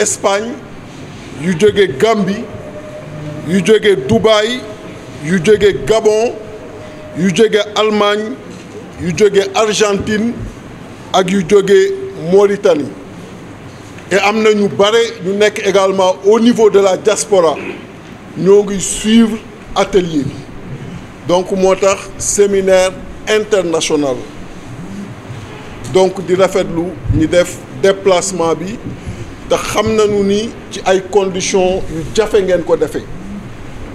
Espagne yu jóge Gambie yu jóge Dubaï yu jóge Gabon yu jóge Allemagne yu jóge Argentine ak yu jóge Mauritanie et am na ñu bare ñu nekk également au niveau de la diaspora ñoo ngi suivre atelier bi donc moo tax séminaire international donc di rafetlu ñi def déplacement bi te xam nañu ni ci ay conditions yu jafe ngeen ko defee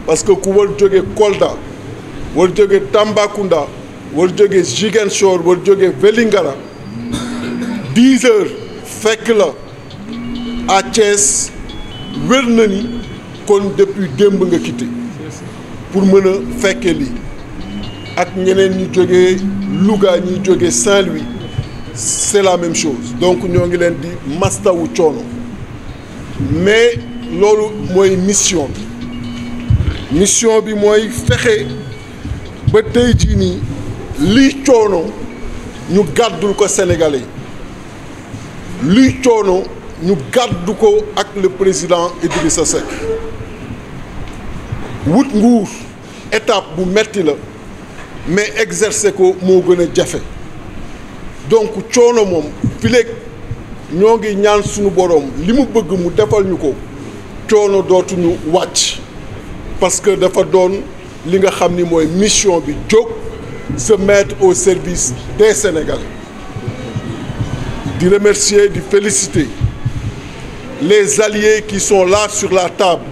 parce que ku war jóge Kolda war jóge Tambacounda war jóge Ziguinchor war jóge Vélingara 10 heures fekk la à Thiès wér na ni kon depuis démb nga quitté pour mën a fekke lii ak ñeneen ñi jógee Louga ñi jógee Saint-Louis c'est la même chose donc ñoo ngi leen di mastawu coono mais loolu mooy mission bi mooy fexe ba tey jii nii lii coono ñu gàddul ko Sénégalais lii coono ñu gàddu ko ak le président Idrissa Seck wut nguur étape bu metti la mais exercer ko moo gën a jafe donc coono moom fileeg ñoo ngi ñaan suñu boroom li mu bëgg mu defal ñu ko coono dootuñu wàcc parce que dafa doon li nga xam ni mooy mission bi jóg se mettre au service des Sénégalais di remercier di féliciter les alliés qui sont là sur la table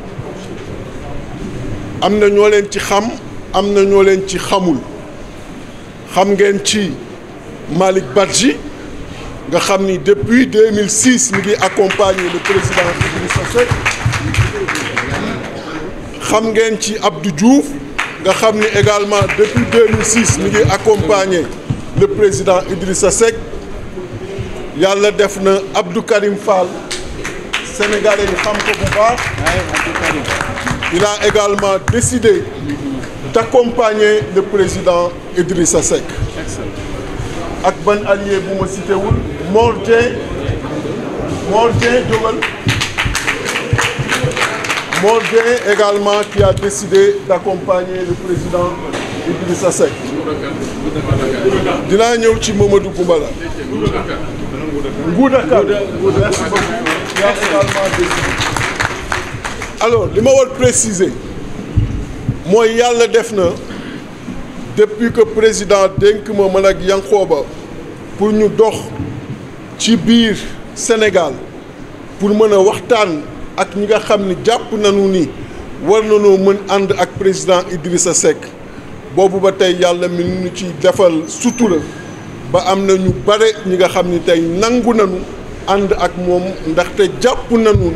am na ñoo leen ci xam am na ñoo leen ci xamul xam ngeen ci Malick Badji nga xam ni depuis 2006 mi ngi accompagner le président Idrissa Seck xam ngeen ci Abdou Diouf nga xam ni également depuis 2006 mi ngi accompagner le président Idrissa Seck yàlla def na Abdou Karim Fall Sénégalais yi xam ko bu baax il a également décidé d'accompagner le président Idrissa Seck ak ban allié bu ma cité wul Mor Dieng jógal Mor Dieng également qui a décidé d'accompagner le président Idrissa Seck dinaa ñëw ci Mamadou Goumbala Ngoudakar merci beaucoup qui a également décidé alors li ma war préciser mooy yàlla def na depuis que président dénk ma man ak Yankhoba pour ñu dox ci biir Sénégal pour mën a waxtaan ak ñi nga xam ni jàpp nañu ni war nañoo mën ànd ak président Idrissa Seck boobu ba tey yàlla mi ñu ci defal sutura ba am na ñu bare ñi nga xam ni tey nangu nañu ànd ak moom ndaxte jàpp nañu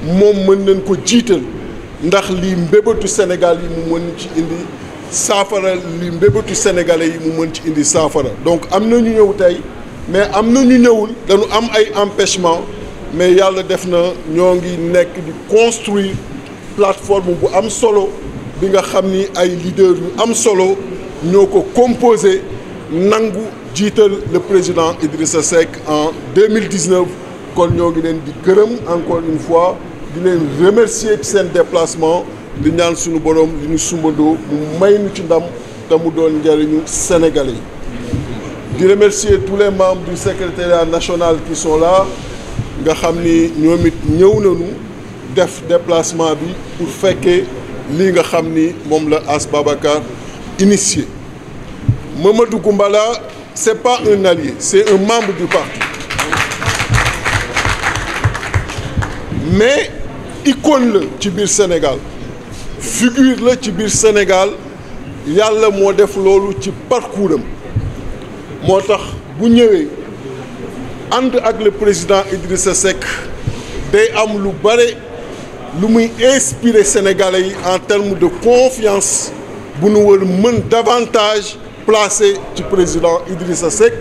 moom mën nañ ko jiital ndax lii mbébétu Sénégal yi mu mën ci indi saafara li mbébétu sénégalais yi mu mën ci indi saafara donc am na ñu ñëw tey mais am na ñu ñëwul dañu am ay empêchement mais yàlla def na ñoo ngi nekk di construire plateforme bu am solo bi nga xam ni ay leaders yu am solo ñoo ko composé nangu jiital le président Idrissa Seck en 2019 kon ñoo ngi leen di gërëm encore une fois di leen remercier ci seen déplacement di ñaan suñu borom li ñu sumbandoo mu may ñu ci ndam te mu doon njëriñu Sénégalais yi di remercier tous les membres du secrétariat national qui sont là nga xam ni ñoom it ñëw nañu def déplacement bi pour fekkee lii nga xam ni moom la As Babacar initié Mamadou Goumbala c'est pas un allié c'est un membre du parti mais icône la ci biir Sénégal figure la ci biir Sénégal yàlla moo def loolu ci parcours am moo tax bu ñëwee ànd ak le président Idrissa Seck day am lu bare lu muy inspirer Sénégalais yi en termes de confiance bu nu war mën davantage placer ci président Idrissa Seck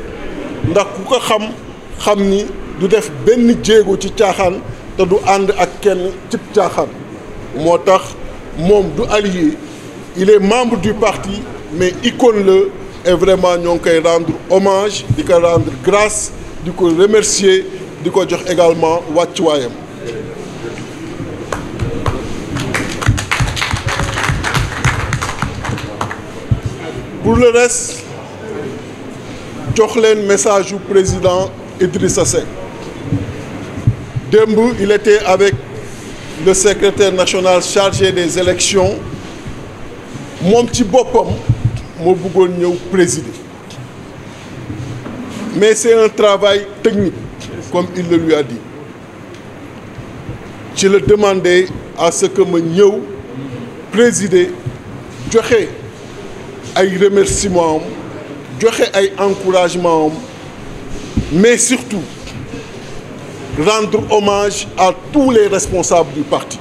ndax ku ko xam ni du def benn jéego ci caaxaan te du ànd ak kenn cib caaxaan moo tax moom du allié il est membre du parti mais icône la et vraiment ñoo ngi koy rendre hommage di ko rendre grâce di ko remercier di ko jox également wàccuwaayam pour le reste jox leen message du président Idrissa Seck démb il était avec le secrétaire national chargé des élections moom ci boppam moo bëggoon ñëw présider mais c'est un travail technique comme il le lui a dit ci la demandé à ce que ma ñëw présider joxe ay remerciements am joxe ay encouragements am mais surtout rendre hommage à tous les responsables du parti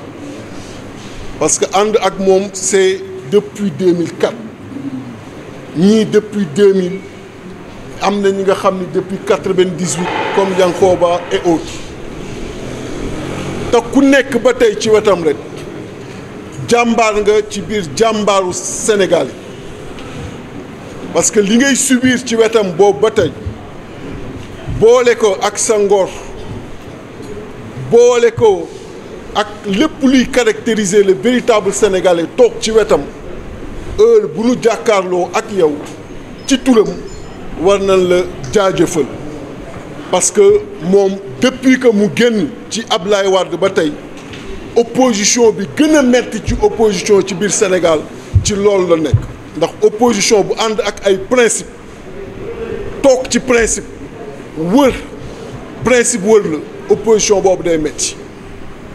parce que ànd ak moom c'est depuis 2004 ñii depuis 2000 am na ñi nga xam ni depuis 98 comme Yankoba et autres te ku nekk ba tey ci wetam rek jàmbaar nga ci biir jàmbaaru Sénégal yi parce que li ngay subir ci wetam boobu ba tey boole ko ak sa ngor boole ko ak lépp luy caractériser le véritable sénégalais toog ci wetam heure bu nu jàkkaarloo ak yow ci turam war nañ la jaajëfal parce que moom depuis que mu génn ci Ablaye Wade ba tey opposition bi gën a metti ci opposition ci biir Sénégal ci loolu la nekk ndax opposition bu ànd ak ay principe toog ci principe wër la opposition boobu day metti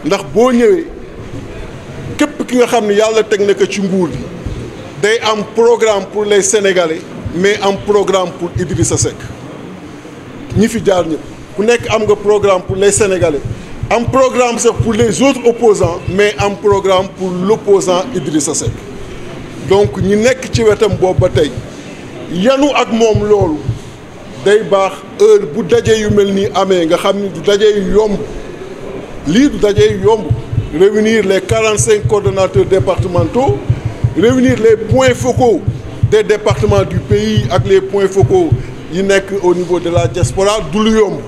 ndax boo ñëwee képp ki nga xam ne yàlla teg na ko ci nguur bi day am programme pour les Sénégalais mais am programme pour Idrissa Seck ñi fi jaar ñëpp ku nekk am nga programme pour les Sénégalais am programme sax pour les autres opposants mais am programme pour l'opposant Idrissa Seck donc ñi nekk ci wetam boobu ba tey yanu ak moom loolu day baax heure bu daje yu mel nii amee nga xam ni du daje yu yomb lii du daje yu yomb réunir les 45 coordonnateurs départementaux réunir les points focaux des départements du pays ak les points focaux yi nekk au niveau de la diaspora du lu yomb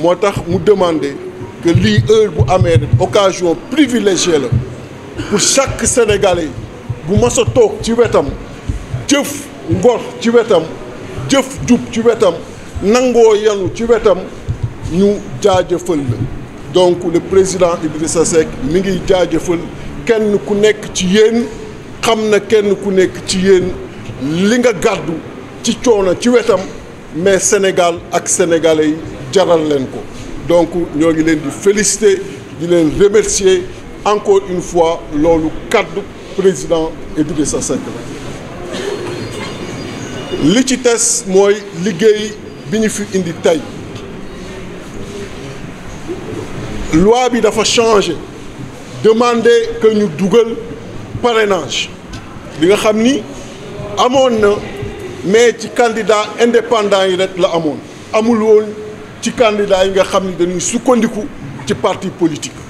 moo tax mu demander que lii heure bu amee occasion privilégiée la pour chaque Sénégalais bu mas a toog ci wetam jëf ngor ci wetam jëf jub ci wetam nangoo yanu ci wetam ñu jaajëfal la donc le président Idrissa Seck mi ngi jaajëfal kenn ku nekk ci yéen xam na kenn ku nekk ci yéen li nga gàddu ci coono ci wetam mais Sénégal ak sénégalais yi jaral leen ko donc ñoo ngi leen di féliciter di leen remercier encore une fois loolu kaddu président Idrissa Seck la li ci tes mooy liggéey bi ñu fi indi tey loi bi dafa changer demander que ñu dugal parrainage bi nga xam ni amoon na mais ci candidat indépendant yi rek la amoon amul woon ci candidat yi nga xam ni dañuy sukkandiku ci parti politique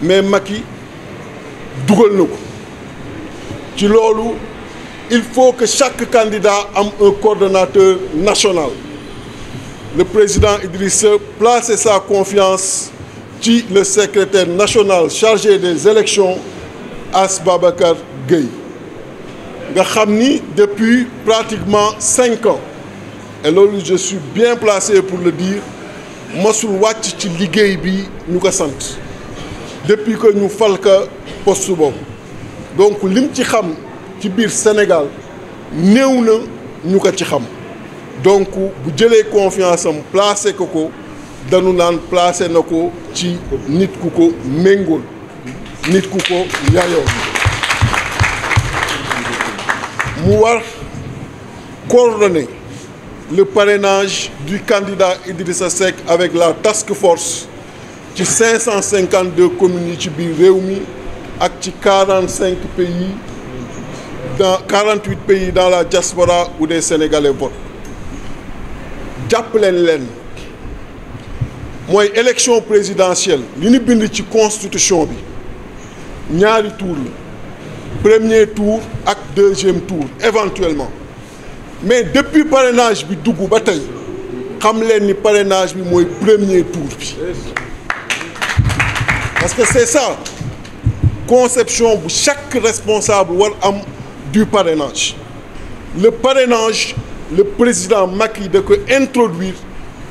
mais Macky dugal na ko ci loolu il faut que chaque candidat am un coordonnateur national le président Idrissa place sa confiance ci le secrétaire national chargé des élections As Babacar Gueye nga xam ni depuis pratiquement 5 ans et loolu je suis bien placé pour le dire mosul wàcc ci liggéey bi ñu ko sant depuis que ñu fal ka poste boobu donc lim ci xam ci biir Sénégal néew na ñu ko ci xam donc bu jëlee confiance am placé ko dañu naan placé na ko ci nit ku ko méngool nit ku ko yaayoo mu war coordonner le parrainage du candidat Idrissa Seck avec la task force ci 552 communes yi ci biir réew mi ak ci 45 pays dans 48 pays dans la diaspora où des Sénégalais votent jàpp leen mooy élection présidentielle li ñu bind ci constitution bi ñaari tour la premier tour ak deuxième tour éventuellement mais depuis parrainage bi dugg ba tey xam leen ni parrainage bi mooy premier tour bi parce que c'est ça conception bu chaque responsable war am du parrainage le parrainage le président Macky da ko introduire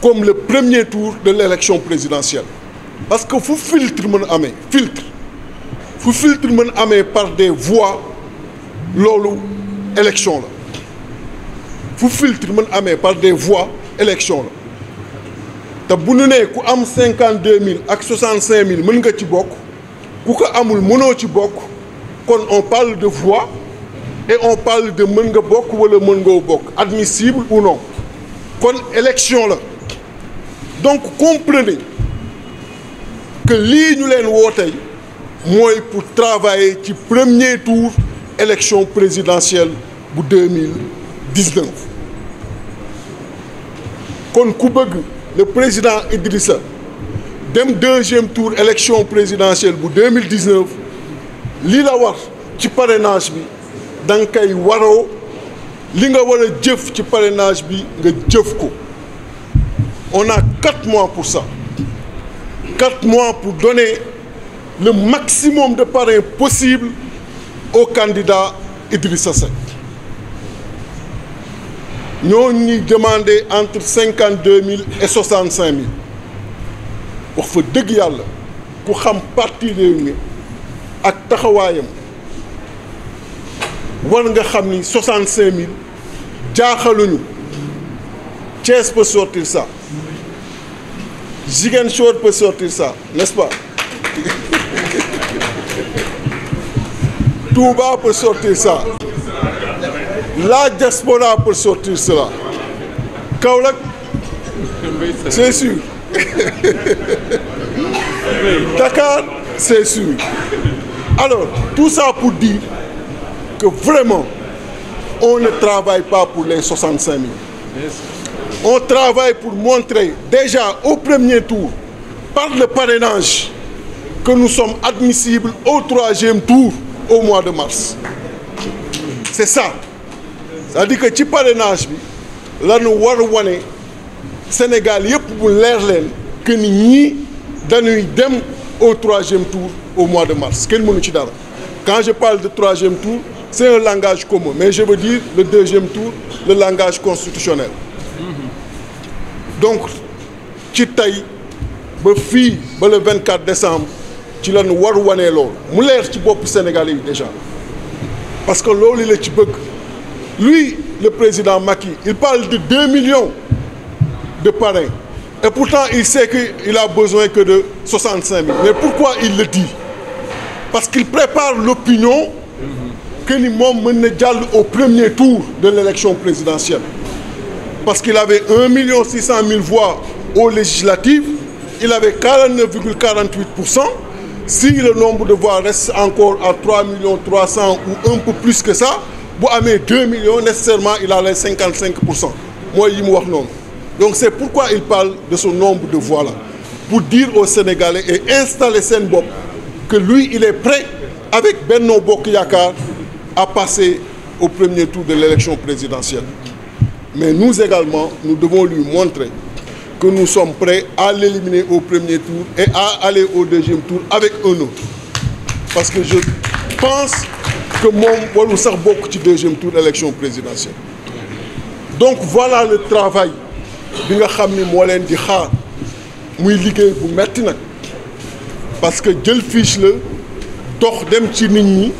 comme le premier tour de l'élection présidentielle parce que fu filtre mën a amee filtre mën a amee par des voix loolu élection la fu filtre mën a amee par des voix élection la te bu ñu nee ku am 52 000 ak 65 000 mën nga ci bokk ku ko amul mënoo ci bokk kon on parle de voix et on parle de mën nga bokk wala mën nga bokk admissible ou non kon élection la donc comprenez que lii ñu leen woo tey mooy pour travailler ci premier tour élection présidentielle bu 2019 kon ku bëgg le président Idrissa dem deuxième tour élection présidentielle bu 2019 lii la war ci parrainage bi da nga koy waroo li nga war a jëf ci parrainage bi nga jëf ko on a 4 mois pour ça 4 mois pour donner le maximum de parrains possible au candidat Idrissa Seck ñoo ñuy demandé entre 52 000 et 65 000 wax fa dëgg yàlla ku xam parti Rewmi ak taxawaayam war nga xam ni 65 000 jaaxaluñu Thiès peut sortir ça Ziguinchor peut sortir ça n'est-ce pas Touba peut sortir ça la diaspora peut sortir cela Kaolack c'est sûr Dakar c'est sûr alors tout ça pour dire que vraiment on ne travaille pas pour les 65 000 on travaille pour montrer déjà au premier tour par le parrainage que nous sommes admissibles au 3e tour au mois de mars c'est ça c'est-à-dire que ci parrainage bi la ñu war a wane Sénégal yëpp bu leer leen que ni ñii dañuy dem au 3e tour au mois de mars kenn mënu ci dara quand je parle de 3e tour c'est un langage commun mais je veux dire le 2e tour le langage constitutionnel donc ci tey ba fii ba le 24 décembre ci la ñu war a wane loolu mu leer ci bopp Sénégalais yi déjà parce que loolu la ci bëgg lui le président Macky il parle de 2 millions de parrains et pourtant il sait qu'il a besoin que de 65 000 mais pourquoi il le dit parce qu'il prépare l'opinion que ni moom mën na jàll au premier tour de l'élection présidentielle parce qu'il avait 1 600 000 voix aux législatives il avait 49,48%. Si le nombre de voix reste encore à 3 300 000 ou un peu plus que ça bu amee 2 millions nécessairement il a les 55% mooy yi mu wax noonu donc c'est pourquoi il parle de ce nombre de voix là pour dire aux Sénégalais et installer seen bopp que lui il est prêt avec Benno Bokk Yaakaar à passer au premier tour de l'élection présidentielle mais nous également nous devons lui montrer que nous sommes prêts à l'éliminer au premier tour et à aller au 2e tour avec un autre parce que je pense que moom warul sax bokk ci 2e tour élection présidentielle donc voilà le travail bi nga xam ni moo leen di xaar muy liggéey bu metti nag parce que jël fiche la dox dem ci nit ñi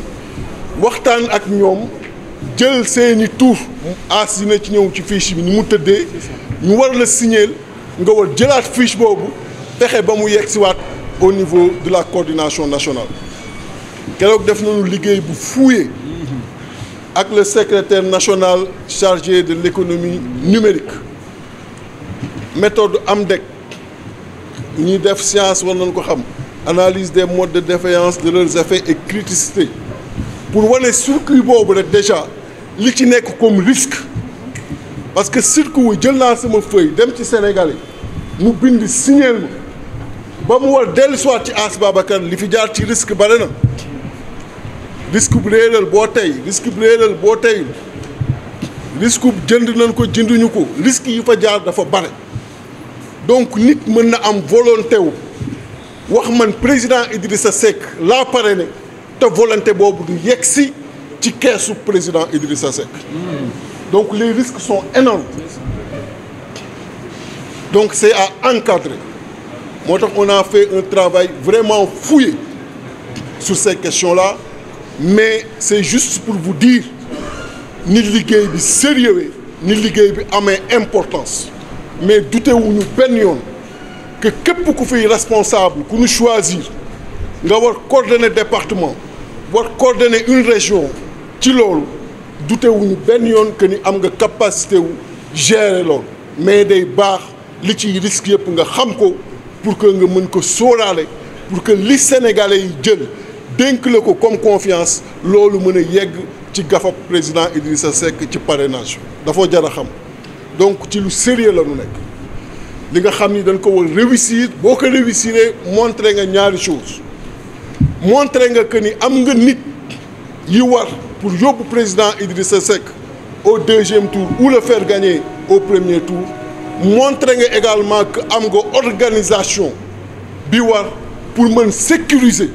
waxtaan ak ñoom jël seeni tur assigné ci ñëw ci fiche bi ni mu tëddee ñu war la signer nga war jëlaat fiche boobu fexe ba mu yegg si waat au niveau de la coordination nationale keroog def nañu liggéey bu fouillé ak le secrétaire national chargé de l'économie numérique méthode AMDEC ñuy def science war nañu ko xam analyse des modes de défaillance de leurs effets et criticité pour wane circuit boobu rek déjà li ci nekk comme risque parce que circuit wu jël naa sama feuille dem ci Sénégalais mu bind signer ma ba mu war dellu soit ci As Babacar li fi jaar ci risque bare na risque bu réeral boo tey risque bu réeral boo tey risque bu jënd nañ ko jënduñu ko risque yi fa jaar dafa bare donc nit mën na am volonté wu wax man président Idrissa Seck laa parrainé te volonté boobu du yegg si ci keesu président Idrissa Seck Donc les risques sont énormes. Donc c'est à encadrer. On a fait un travail vraiment fouillé sur ces questions-là, mais c'est juste pour vous dire ni liggéey bi sérieux ni liggéey bi amee importance. Mais doutez-vous benn yoon que képp ku fi responsable ku ñu choisir nga war coordonner département war coordonner une région ci loolu doutez-vous benn yoon que ni am nga capacité wu gérer loolu mais day baax li ci risque yëpp nga xam ko pour que nga mën ko sóoraale pour que li Sénégalais yi jël dénk la ko comme confiance loolu mën a yegg ci gafab président Idrissa Seck ci parrainage dafa jar a xam donc ci lu sérieux la ñu nekk li nga xam ni dañ ko war réussir boo ko réussir montrer nga ñaari chose montrer nga que ni am nga nit yi war pour yóbbu président Idrissa Seck au deuxième tour ou le faire gagner au premier tour montrer nga également que am nga organisation bi war pour mën sécuriser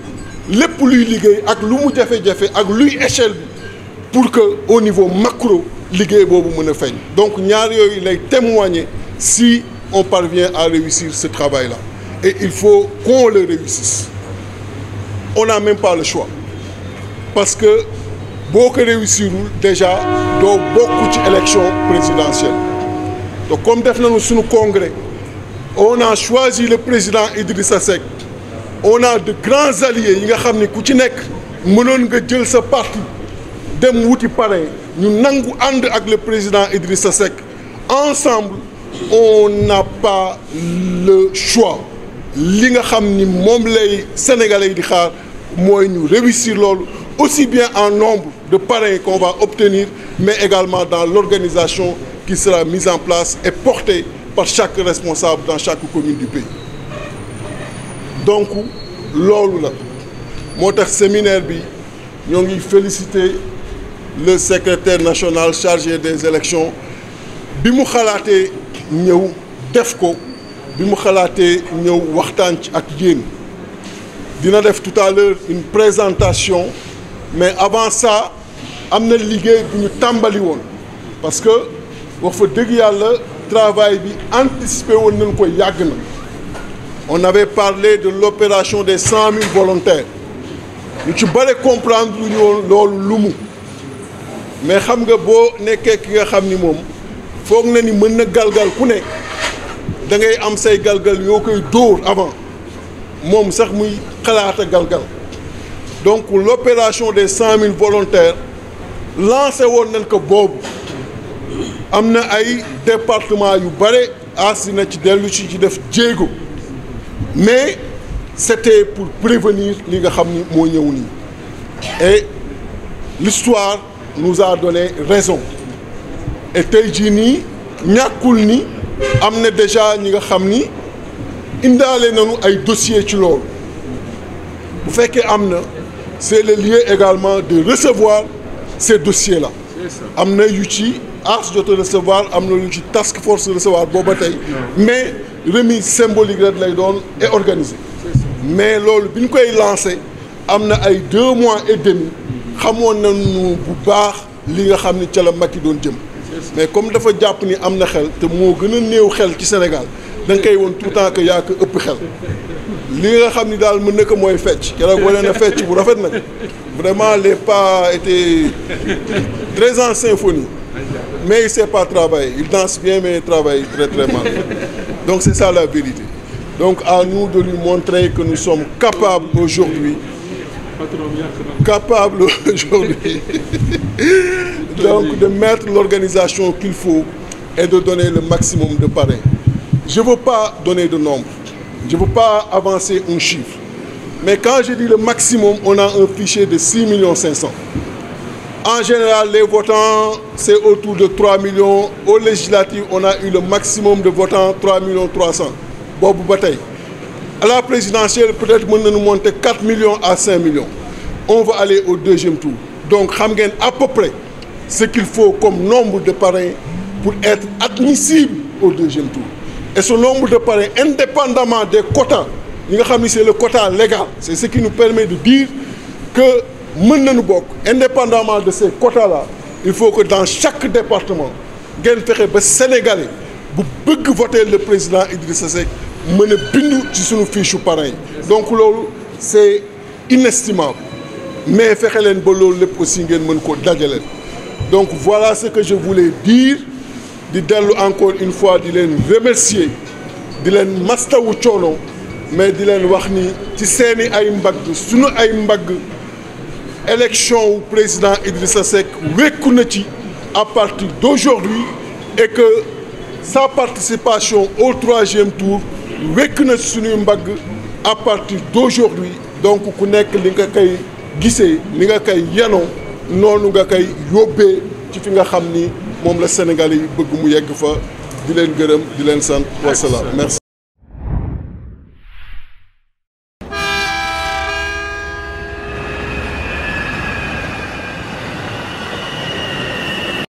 lépp luy liggéey ak lu mu jafe-jafe ak luy échelle bi pour que au niveau macro liggéey boobu mën a feeñ donc ñaar yooyu lay témoigner si on parvient à réussir ce travail-là et il faut qu'on le réussisse on n'a même pas le choix parce que boo ko réussirul déjà doo bokk ci élection présidentielle donc comme def nañu suñu congrès on a choisi le président Idrissa Seck on a de grands alliés yi nga xam ni ku ci nekk mënoon nga jël sa parti dem wuti parrain ñu nangu ànd ak le président Idrissa Seck ensemble on n'a pas le choix li nga xam ni moom lay sénégalais yi di xaar mooy ñu réussir loolu aussi bien en nombre de parrains qu'on va obtenir mais également dans l'organisation qui sera mise en place et portée par chaque responsable dans chaque commune du pays donc loolu la moo tax séminaire bi ñoo ngi féliciter le secrétaire national chargé des élections bi mu xalaatee ñëw def ko bi mu xalaatee ñëw waxtaan ci ak yéen dina def tout à l'heure une présentation mais avant ça am na liggéey bu ñu tàmbali woon parce que wax fa dëgg yàlla travail bi anticipé woon nañ ko yàgg na on avait parlé de l'opération des 100 000 volontaires ñu ci bare comprendre lu ñu woon loolu lu mu mais xam nga boo nekkee ki nga xam ni moom foog na ni mën na galgal ku ne da ngay am say galgal yoo koy dóor avant moom sax muy xalaata galgal donc l'opération des 100 000 volontaires lancé woon nañ ko boobu am na ay département yu bare as na ci dellu ci def jéego mais c'était pour prévenir li nga xam ni moo ñëw nii et l'histoire nous a donné raison et tey jii nii ñàkkul ni am na déjà ñi nga xam ni indaale nañu ay dossiers ci loolu bu fekkee am na c'est le lieu également de recevoir ces dossiers-là am na yu ci as jot a recevoir am na yu ci task force recevoir booba tey mais remise symbolique rek lay doon et organisée mais loolu bi ñu koy lancé am na ay 2 mois et demi xamoon nañu bu baax li nga xam ni ca la Macky doon jëm mais comme dafa jàpp ni am na xel te moo gën a néew xel ci Sénégal da nga koy woon tout le temps que yaa ko ëpp xel li nga xam ni daal mën na ko mooy fecc keroog wane na fecc bu rafet nag vraiment les pas étaient très en symphonie mais il sait pas travailler il danse bien mais il travaille très très mal donc c'est ça la vérité donc à nous de lui montrer que nous sommes capables aujourd'hui donc de mettre l'organisation qu'il faut et de donner le maximum de parrains. Je ne veux pas donner de nombre, je ne veux pas avancer un chiffre, mais quand je dis le maximum, on a un fichier de 6 500 000. En général, les votants, c'est autour de 3 millions. Au législatif, on a eu le maximum de votants, 3 300 000. Bobu Bataille. À la présidentielle, peut-être qu'on nous monter 4 millions à 5 millions. On va aller au deuxième tour. Donc, Khamgen, à peu près ce qu'il faut comme nombre de parrains pour être admissible au deuxième tour. Et ce nombre de parrains, indépendamment des quotas, c'est le quota légal. C'est ce qui nous permet de dire que, indépendamment de ces quotas-là, il faut que dans chaque département ngeen fexe ba sénégalais bu bëgg voter le président Idrissa Seck mën a bindu ci suñu fiche parrain yi donc loolu c'est inestimable mais fexe leen ba loolu lépp aussi ngeen mën ko dajaleen donc voilà ce que je voulais dire di dellu encore une fois di leen remercier di leen mastawu coono mais di leen wax ni ci seeni ay mbagg suñu ay mbagg élection wu président Idrissa Seck wekku na ci à partir d'aujourd'hui et que sa participation au 3e tour wekk na ci suñuy mbagg à partir d'aujourd'hui donc ku nekk li nga koy gisee li nga koy yanoo noonu nga koy yóbbee ci fi nga xam ni moom la Sénégalais yi bëgg mu yegg fa di leen gërëm di leen sant wasalaam merci